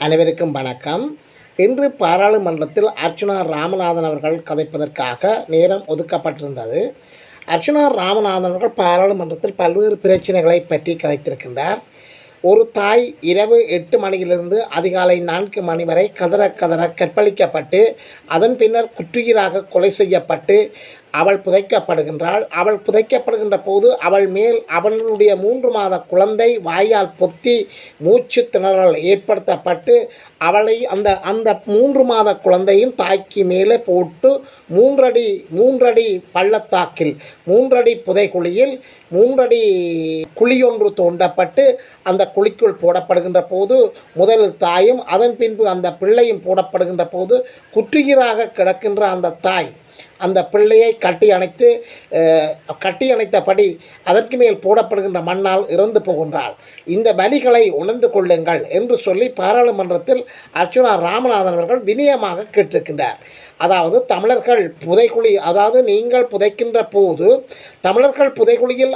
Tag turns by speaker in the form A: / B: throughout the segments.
A: அனைவருக்கும் வணக்கம். இன்று பாராளுமன்றத்தில் அர்ச்சுனா ராமநாதன் அவர்கள் கதைப்பதற்காக நேரம் ஒதுக்கப்பட்டிருந்தது. அர்ச்சுனா ராமநாதன் அவர்கள் பாராளுமன்றத்தில் பல்வேறு பிரச்சனைகளை பற்றி கதைத்திருக்கின்றார். ஒரு தாய் இரவு 8 மணியிலிருந்து அதிகாலை 4 மணி வரை கதற கற்பழிக்கப்பட்டு அதன் பின்னர் குற்றுயிராக கொலை செய்யப்பட்டு அவள் புதைக்கப்படுகின்றாள். அவள் புதைக்கப்படுகின்ற போது அவள் மேல் அவளுடைய 3 மாத குழந்தை வாயால் பொத்தி மூச்சு திணறல் ஏற்படுத்தப்பட்டு அவளை அந்த 3 மாத குழந்தையும் தாய்க்கு மேலே போட்டு 3 அடி பள்ளத்தாக்கில் 3 அடி புதைக்குழியில் 3 அடி குழியொன்று தோண்டப்பட்டு அந்த குழிக்குள் போடப்படுகின்ற போது முதலில் தாயும் அதன் பின்பு அந்த பிள்ளையும் போடப்படுகின்ற போது குற்றுயிராக கிடக்கின்ற அந்த தாய் அந்த பிள்ளையை கட்டி அணைத்தபடி அதற்கு மேல் போடப்படுகின்ற மண்ணால் இறந்து போகின்றாள். இந்த பலிகளை உணர்ந்து கொள்ளுங்கள் என்று சொல்லி பாராளுமன்றத்தில் அர்ச்சுனா ராமநாதன் அவர்கள் வினயமாக கேட்டிருக்கின்றார். அதாவது தமிழர்கள் புதைக்குழி, அதாவது நீங்கள் புதைக்கின்ற போது தமிழர்கள் புதைக்குழியில்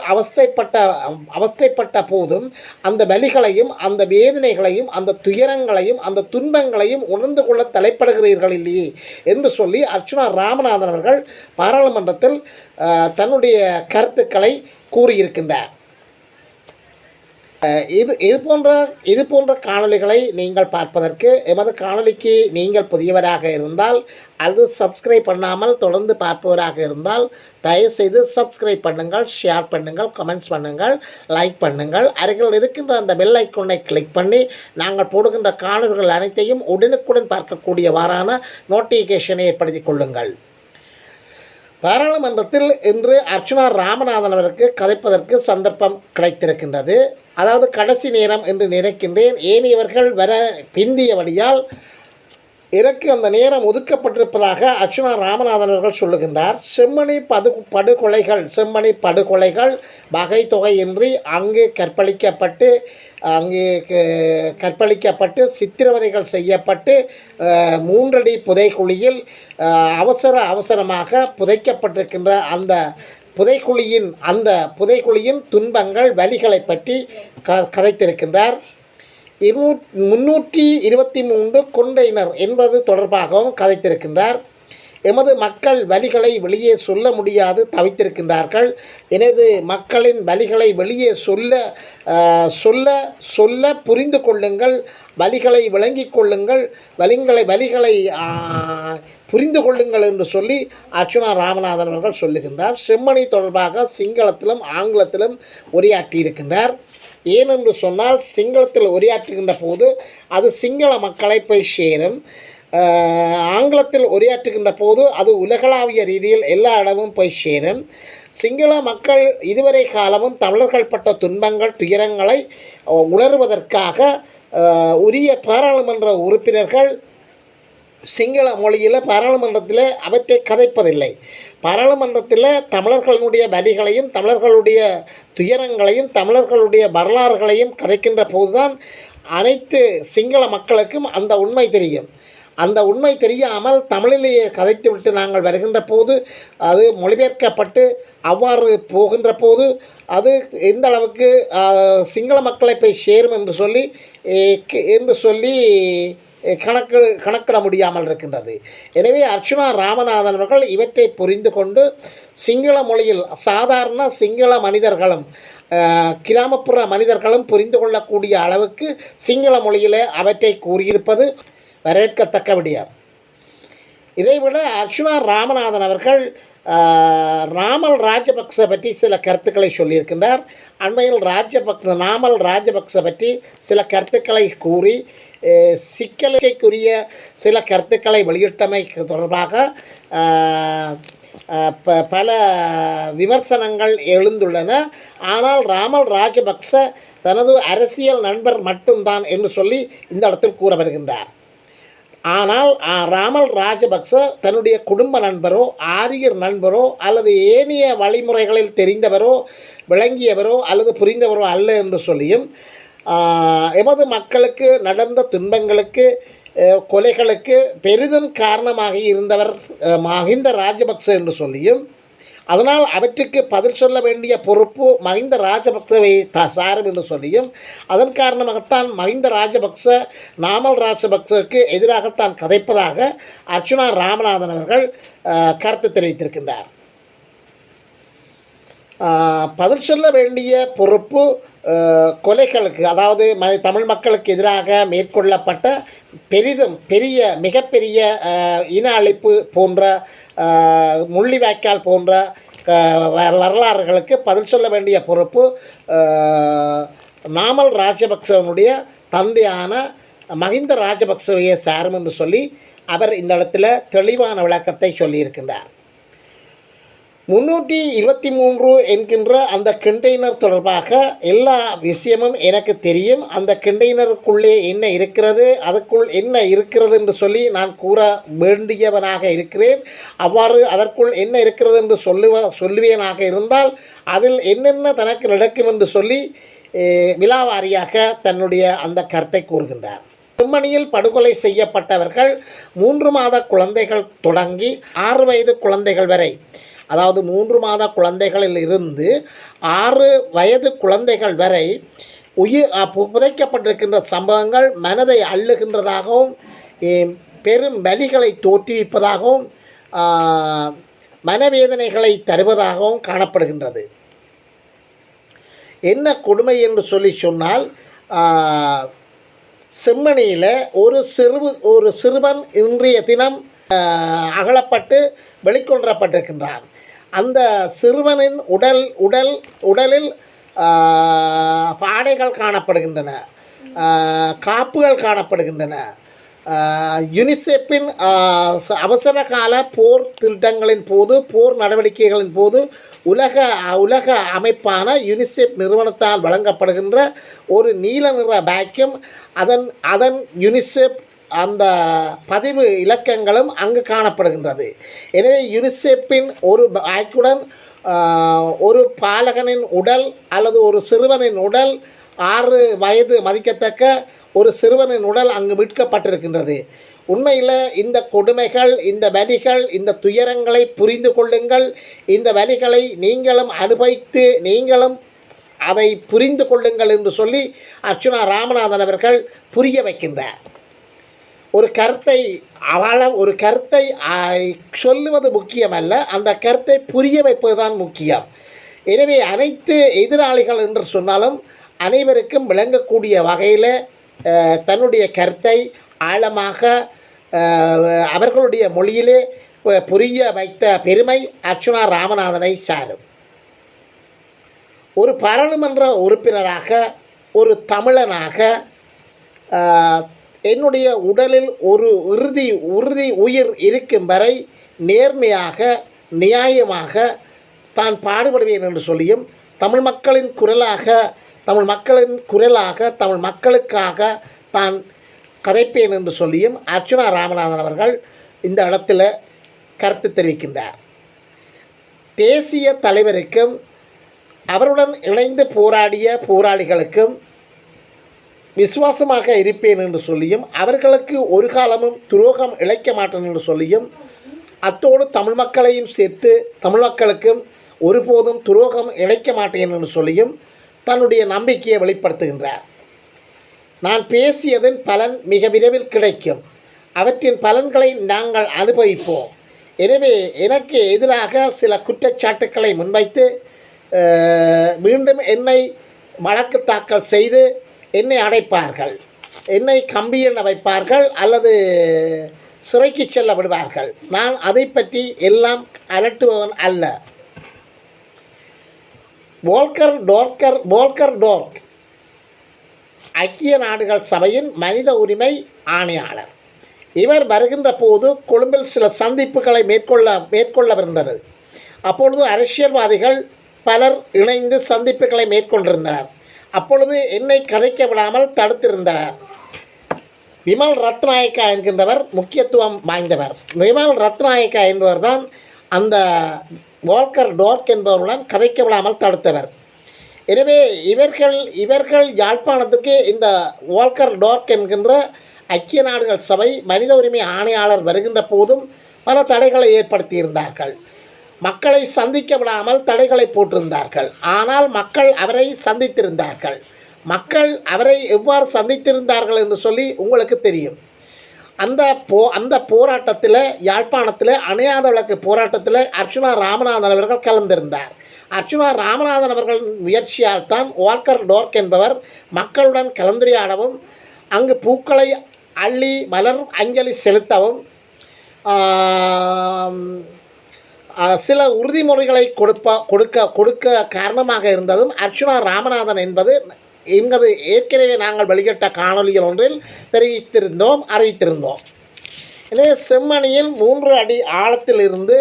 A: அவஸ்தைப்பட்ட போதும் அந்த பலிகளையும் அந்த வேதனைகளையும் அந்த துயரங்களையும் அந்த துன்பங்களையும் உணர்ந்து கொள்ள தலைப்படுகிறீர்கள் இல்லையே என்று சொல்லி அர்ச்சுனா ராமநாதன் அவர்கள் பாராளுமன்றத்தில் தன்னுடைய கருத்துக்களை கூறியிருக்கின்றார். இது போன்ற காணொளிகளை நீங்கள் பார்ப்பதற்கு எமது காணொளிக்கு நீங்கள் புதியவராக இருந்தால் அது சப்ஸ்கிரைப் பண்ணாமல் தொடர்ந்து பார்ப்பவராக இருந்தால் தயவுசெய்து சப்ஸ்கிரைப் பண்ணுங்கள், ஷேர் பண்ணுங்கள், கமெண்ட்ஸ் பண்ணுங்கள், லைக் பண்ணுங்கள். அருகில் இருக்கின்ற அந்த பெல் ஐக்கோனை கிளிக் பண்ணி நாங்கள் போடுகின்ற காணொளிகள் அனைத்தையும் உடனுக்குடன் பார்க்கக்கூடியவாறான நோட்டிஃபிகேஷனை ஏற்படுத்தி கொள்ளுங்கள். பாராளுமன்றத்தில் இன்று அர்ச்சுனா ராமநாதன் அவருக்கு கதைப்பதற்கு சந்தர்ப்பம் கிடைத்திருக்கின்றது. அதாவது கடைசி நேரம் என்று நினைக்கின்றேன். ஏனையவர்கள் வர பிந்தியபடியால் எனக்கு அந்த நேரம் ஒதுக்கப்பட்டிருப்பதாக அர்ச்சுனா ராமநாதன் அவர்கள் சொல்லுகின்றார். செம்மணி படுகொலைகள் வகை தொகையின்றி அங்கு கற்பழிக்கப்பட்டு சித்திரவதைகள் செய்யப்பட்டு 3 அடி புதைக்குழியில் அவசரமாக புதைக்கப்பட்டிருக்கின்ற அந்த புதைக்குழியின் துன்பங்கள் வலிகளை பற்றி கதைத்திருக்கின்றார். 323 கொண்டைனர் என்பது தொடர்பாகவும் கதைத்திருக்கின்றார். எமது மக்கள் வலிகளை வெளியே சொல்ல முடியாது தவித்திருக்கின்றார்கள். எனது மக்களின் வலிகளை வெளியே சொல்ல புரிந்து கொள்ளுங்கள், வலிகளை விளங்கிக் கொள்ளுங்கள், வலிகளை புரிந்து கொள்ளுங்கள் என்று சொல்லி அர்ச்சுனா ராமநாதன் அவர்கள் சொல்லுகின்றார். செம்மணி தொடர்பாக சிங்களத்திலும் ஆங்கிலத்திலும் உரையாற்றியிருக்கின்றார். ஏனென்று சொன்னால் சிங்களத்தில் உரையாற்றுகின்ற போது அது சிங்கள மக்களை போய் சேரும். ஆங்கிலத்தில் உரையாற்றுகின்ற போது அது உலகளாவிய ரீதியில் எல்லா இடமும் போய் சேரும். சிங்கள மக்கள் இதுவரை காலமும் தமிழர்கள் பட்ட துன்பங்கள் துயரங்களை உணர்வதற்காக உரிய பாராளுமன்ற உறுப்பினர்கள் சிங்கள மொழியில் பாராளுமன்றத்தில் அவற்றை கதைப்பதில்லை. பாராளுமன்றத்தில் தமிழர்களுடைய வலிகளையும் தமிழர்களுடைய துயரங்களையும் தமிழர்களுடைய வரலாறுகளையும் கதைக்கின்ற போதுதான் அனைத்து சிங்கள மக்களுக்கும் அந்த உண்மை தெரியும். அந்த உண்மை தெரியாமல் தமிழிலேயே கதைத்துவிட்டு நாங்கள் வருகின்ற போது அது மொழிபெயர்க்கப்பட்டு அவ்வாறு போகின்ற போது அது எந்த அளவுக்கு சிங்கள மக்களை போய் சேரும் என்று சொல்லி கணக்கிட முடியாமல் இருக்கின்றது. எனவே அர்ச்சுனா ராமநாதன் அவர்கள் இவற்றை புரிந்து கொண்டு சிங்கள மொழியில் சாதாரண சிங்கள மனிதர்களும் கிராமப்புற மனிதர்களும் புரிந்து கொள்ளக்கூடிய அளவுக்கு சிங்கள மொழியில் அவற்றை கூறியிருப்பது வரவேற்கத்தக்க விடயம். இதைவிட அர்ச்சுனா ராமநாதன் அவர்கள் நாமல் ராஜபக்ச பற்றி சில கருத்துக்களை சொல்லியிருக்கின்றார். அண்மையில் நாமல் ராஜபக்ச பற்றி சில கருத்துக்களை கூறி சிக்கலுக்குரிய சில கருத்துக்களை வெளியிட்டமை தொடர்பாக பல விமர்சனங்கள் எழுந்துள்ளன. ஆனால் நாமல் ராஜபக்ச தனது அரசியல் நண்பர் மட்டும்தான் என்று சொல்லி இந்த இடத்தில் கூற வருகின்றார். ஆனால் நாமல் ராஜபக்ச தன்னுடைய குடும்ப நண்பரோ ஆரியர் நண்பரோ அல்லது ஏனைய வழிமுறைகளில் தெரிந்தவரோ விளங்கியவரோ அல்லது புரிந்தவரோ அல்ல என்று சொல்லியும் எமது மக்களுக்கு நடந்த துன்பங்களுக்கு கொலைகளுக்கு பெரிதும் காரணமாக இருந்தவர் மஹிந்த ராஜபக்ச என்று சொல்லியும் அதனால் அவற்றுக்கு பதில் சொல்ல வேண்டிய பொறுப்பு மஹிந்த ராஜபக்சவை சாரும் என்று சொல்லியும், அதன் காரணமாகத்தான் மஹிந்த ராஜபக்ச நாமல் ராஜபக்சவுக்கு எதிராகத்தான் கதைப்பதாக அர்ச்சுனா ராமநாதன் அவர்கள் கருத்து தெரிவித்திருக்கின்றார். பதில் சொல்ல வேண்டிய பொறுப்பு கொலைகளுக்கு, அதாவது தமிழ் மக்களுக்கு எதிராக மேற்கொள்ளப்பட்ட மிகப்பெரிய இன அழிப்பு போன்ற முள்ளிவாய்க்கால் போன்ற வரலாறுகளுக்கு பதில் சொல்ல வேண்டிய பொறுப்பு நாமல் ராஜபக்சவனுடைய தந்தையான மஹிந்த ராஜபக்சவையை சாரும் என்று சொல்லி அவர் இந்த இடத்துல தெளிவான விளக்கத்தை சொல்லியிருக்கின்றார். 323 என்கின்ற அந்த கண்டெய்னர் தொடர்பாக எல்லா விஷயமும் எனக்கு தெரியும். அந்த கண்டெய்னருக்குள்ளே என்ன இருக்கிறது, அதுக்குள் என்ன இருக்கிறது என்று சொல்லி நான் கூற வேண்டியவனாக இருக்கிறேன். அவ்வாறு அதற்குள் என்ன இருக்கிறது என்று சொல்லுவேனாக இருந்தால் அதில் என்னென்ன தனக்கு நடக்கும் என்று சொல்லி விலாவாரியாக தன்னுடைய அந்த கருத்தை கூறுகின்றார். செம்மணியில் படுகொலை செய்யப்பட்டவர்கள் 3 மாத குழந்தைகள் தொடங்கி 6 வயது குழந்தைகள் வரை, அதாவது 3 மாத குழந்தைகளில் இருந்து 6 வயது குழந்தைகள் வரை புதைக்கப்பட்டிருக்கின்ற சம்பவங்கள் மனதை அள்ளுகின்றதாகவும் பெரும் வலிகளை தோற்றுவிப்பதாகவும் மனவேதனைகளை தருவதாகவும் காணப்படுகின்றது. என்ன கொடுமை என்று சொன்னால், செம்மணியில் ஒரு சிறுவன் இன்றைய தினம் அகலப்பட்டு வெளிக்கொணரப்பட்டிருக்கின்றான். அந்த சிறுவனின் உடலில் பாடைகள் காணப்படுகின்றன, காப்புகள் காணப்படுகின்றன. யுனிசெஃப்பின் அவசர கால போர் திட்டங்களின் போது, போர் நடவடிக்கைகளின் போது உலக அமைப்பான யுனிசெஃப் நிறுவனத்தால் வழங்கப்படுகின்ற ஒரு நீல நிற பேக்கும் அதன் யுனிசெஃப் அந்த பதிவு இலக்கங்களும் அங்கு காணப்படுகின்றது. எனவே யுனிசெஃப்பின் ஒரு பேக்குடன் ஒரு பாலகனின் உடல் அல்லது ஒரு சிறுவனின் உடல், 6 வயது மதிக்கத்தக்க ஒரு சிறுவனின் உடல் அங்கு மீட்கப்பட்டிருக்கின்றது. உண்மையில் இந்த கொடுமைகள், இந்த வலிகள், இந்த துயரங்களை புரிந்து கொள்ளுங்கள். இந்த வலிகளை நீங்களும் அனுபவித்து நீங்களும் அதை புரிந்து கொள்ளுங்கள் என்று சொல்லி அர்ச்சுனா ராமநாதன் அவர்கள் புரிய வைக்கின்றார். ஒரு கருத்தை சொல்லுவது முக்கியமல்ல, அந்த கருத்தை புரிய வைப்பதுதான் முக்கியம். எனவே அனைத்து எதிராளிகள் என்று சொன்னாலும் அனைவருக்கும் விளங்கக்கூடிய வகையில் தன்னுடைய கருத்தை ஆழமாக அவர்களுடைய மொழியிலே புரிய வைத்த பெருமை அர்ச்சுனா ராமநாதனை சாரும். ஒரு பாராளுமன்ற உறுப்பினராக, ஒரு தமிழனாக, என்னுடைய உடலில் ஒரு உறுதி உயிர் இருக்கும் வரை நேர்மையாக நியாயமாக தான் பாடுபடுவேன் என்று சொல்லியும், தமிழ் மக்களுக்காக தமிழ் மக்களுக்காக தான் கதைப்பேன் என்று சொல்லியும் அர்ச்சுனா ராமநாதன் அவர்கள் இந்த இடத்துல கருத்து தெரிவிக்கின்றார். தேசிய தலைவருக்கும் அவருடன் இணைந்து போராடிய போராளிகளுக்கும் விசுவாசமாக இருப்பேன் என்று சொல்லியும், அவர்களுக்கு ஒரு காலமும் துரோகம் இழைக்க மாட்டேன் என்று சொல்லியும், அத்தோடு தமிழ் மக்களையும் சேர்த்து தமிழ் மக்களுக்கும் ஒருபோதும் துரோகம் இழைக்க மாட்டேன் என்று சொல்லியும் தன்னுடைய நம்பிக்கையை வெளிப்படுத்துகின்றார். நான் பேசியதன் பலன் மிக விரைவில் கிடைக்கும். அவற்றின் பலன்களை நாங்கள் அனுபவிப்போம். எனவே எனக்கு எதிராக சில குற்றச்சாட்டுக்களை முன்வைத்து மீண்டும் என்னை வழக்கு தாக்கல் செய்து என்னை அடைப்பார்கள், என்னை கம்பி எண்ண வைப்பார்கள் அல்லது சிறைக்கு செல்ல விடுவார்கள். நான் அதை பற்றி எல்லாம் அலட்டுபவன் அல்ல. வோல்கர் டோர்க் ஐக்கிய நாடுகள் சபையின் மனித உரிமை ஆணையாளர். இவர் வருகின்ற போது கொழும்பில் சில சந்திப்புகளை மேற்கொள்ளவிருந்தது. அப்பொழுது அரசியல்வாதிகள் பலர் இணைந்து சந்திப்புகளை மேற்கொண்டிருந்தனர். அப்பொழுது என்னை கதைக்க விடாமல் தடுத்திருந்தனர். விமல் ரத்நாயக்கா என்கின்றவர் முக்கியத்துவம் வாய்ந்தவர். விமல் ரத்நாயக்கா என்பவர் தான் அந்த வோல்கர் டோர்க் என்பவருடன் கதைக்க விடாமல் தடுத்தவர். எனவே இவர்கள் யாழ்ப்பாணத்துக்கு இந்த வோல்கர் டோர்க் என்கின்ற ஐக்கிய நாடுகள் சபை மனித உரிமை ஆணையாளர் வருகின்ற போதும் பல தடைகளை ஏற்படுத்தியிருந்தார்கள். மக்களை சந்திக்க விடாமல் தடைகளை போட்டிருந்தார்கள். ஆனால் மக்கள் அவரை சந்தித்திருந்தார்கள். மக்கள் அவரை எவ்வாறு சந்தித்திருந்தார்கள் என்று சொல்லி உங்களுக்கு தெரியும். அந்த போராட்டத்தில், யாழ்ப்பாணத்தில் அணையாத விளக்கு போராட்டத்தில் அர்ச்சுனா ராமநாதன் அவர்கள் கலந்திருந்தார். அர்ச்சுனா ராமநாதன் அவர்கள் முயற்சியால் தான் வால்கர் டோர்க் என்பவர் மக்களுடன் கலந்துரையாடவும், அங்கு பூக்களை அள்ளி மலர் அஞ்சலி செலுத்தவும், சில உறுதிமொழிகளை கொடுக்க காரணமாக இருந்ததும் அர்ச்சுனா ராமநாதன் என்பது என்பது ஏற்கனவே நாங்கள் வெளியிட்ட காணொலிகள் ஒன்றில் அறிவித்திருந்தோம். எனவே செம்மணியில் 3 அடி ஆழத்தில் இருந்து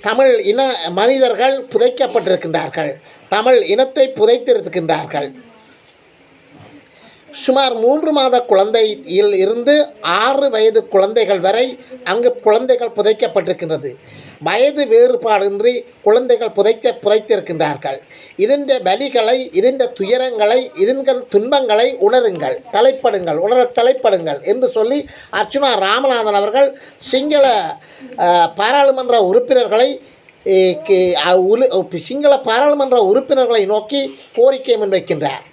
A: தமிழ் இன மனிதர்கள் புதைக்கப்பட்டிருக்கின்றார்கள். தமிழ் இனத்தை புதைத்திருக்கின்றார்கள். சுமார் 3 மாத குழந்தையில் இருந்து 6 வயது குழந்தைகள் வரை அங்கு குழந்தைகள் புதைக்கப்பட்டிருக்கின்றது. வயது வேறுபாடின்றி குழந்தைகள் புதைத்திருக்கின்றார்கள். இதன் வலிகளை, இதன் துயரங்களை, இதன் துன்பங்களை உணருங்கள், தலைப்படுங்கள் என்று சொல்லி அர்ச்சுனா ராமநாதன் அவர்கள் சிங்கள பாராளுமன்ற உறுப்பினர்களை நோக்கி கோரிக்கை முன்வைக்கின்றார்.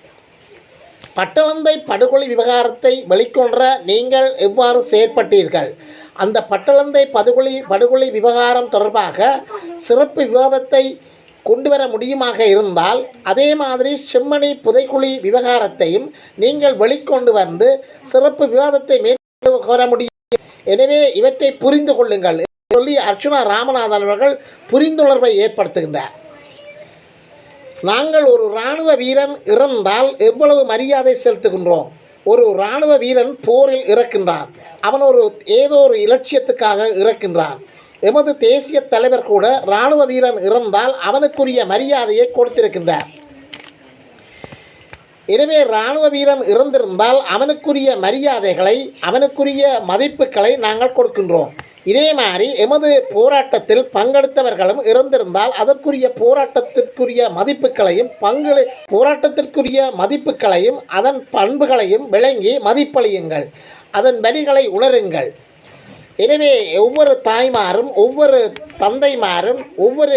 A: பட்டளந்தை படுகொலை விவகாரத்தை வெளிக்கொணர நீங்கள் எவ்வாறு செயற்பட்டீர்கள்? அந்த பட்டளந்தை படுகொலை விவகாரம் தொடர்பாக சிறப்பு விவாதத்தை கொண்டுவர முடியுமாக இருந்தால், அதே மாதிரி செம்மணி புதைக்குழி விவகாரத்தையும் நீங்கள் வெளிக்கொண்டு வந்து சிறப்பு விவாதத்தை மேற்கொண்டு வர முடியும். எனவே இவற்றை புரிந்து கொள்ளுங்கள் சொல்லி அர்ச்சுனா ராமநாதன் அவர்கள் புரிந்துணர்வை ஏற்படுத்துகின்றார். நாங்கள் ஒரு இராணுவ வீரன் இறந்தால் எவ்வளவு மரியாதை செலுத்துகின்றோம். ஒரு இராணுவ வீரன் போரில் இறக்கின்றான். அவன் ஏதோ ஒரு இலட்சியத்துக்காக இறக்கின்றான். எமது தேசிய தலைவர் கூட இராணுவ வீரன் இறந்தால் அவனுக்குரிய மரியாதையை கொடுத்திருக்கின்றார். எனவே இராணுவ வீரன் இறந்திருந்தால் அவனுக்குரிய மரியாதைகளை, அவனுக்குரிய மதிப்புகளை நாங்கள் கொடுக்கின்றோம். இதே மாதிரி எமது போராட்டத்தில் பங்கெடுத்தவர்களும் இறந்திருந்தால் அதற்குரிய போராட்டத்திற்குரிய மதிப்புகளையும் அதன் பண்புகளையும் விளங்கி மதிப்பளியுங்கள், அதன் வரிகளை உணருங்கள். எனவே ஒவ்வொரு தாய்மாரும், ஒவ்வொரு தந்தைமாரும், ஒவ்வொரு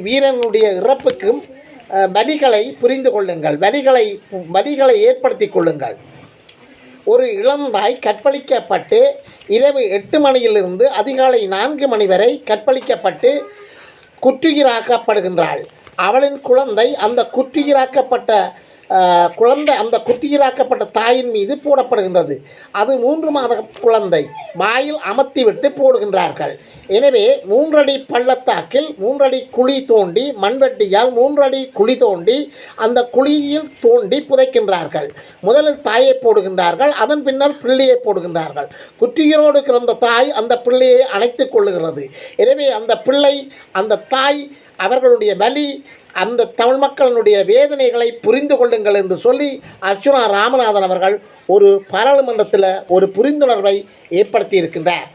A: வீரனுடைய இறப்புக்கும் வரிகளை புரிந்து கொள்ளுங்கள், வரிகளை ஏற்படுத்தி கொள்ளுங்கள். ஒரு இளந்தாய் கற்பழிக்கப்பட்டு இரவு 8 மணியிலிருந்து அதிகாலை 4 மணி வரை கற்பழிக்கப்பட்டு குற்றுயிராக்கப்படுகின்றாள். அவளின் குழந்தை அந்த குற்றுயிராக்கப்பட்ட தாயின் மீது போடப்படுகின்றது. அது 3 மாத குழந்தை. வாயில் அமர்த்திவிட்டு போடுகின்றார்கள். எனவே 3 அடி பள்ளத்தாக்கில் 3 அடி குழி தோண்டி, மண்வெட்டியால் 3 அடி குழி தோண்டி அந்த குழியில் தோண்டி புதைக்கின்றார்கள். முதலில் தாயை போடுகின்றார்கள், அதன் பின்னர் பிள்ளையை போடுகின்றார்கள். குற்றுயிரோடு கிடந்த தாய் அந்த பிள்ளையை அணைத்துக் கொள்ளுகிறது. எனவே அந்த பிள்ளை, அந்த தாய், அவர்களுடைய வலி, அந்த தமிழ் மக்களினுடைய வேதனைகளை புரிந்து கொள்ளுங்கள் என்று சொல்லி அர்ச்சுனா ராமநாதன் அவர்கள் ஒரு பாராளுமன்றத்தில் ஒரு புரிந்துணர்வை ஏற்படுத்தி இருக்கின்றார்.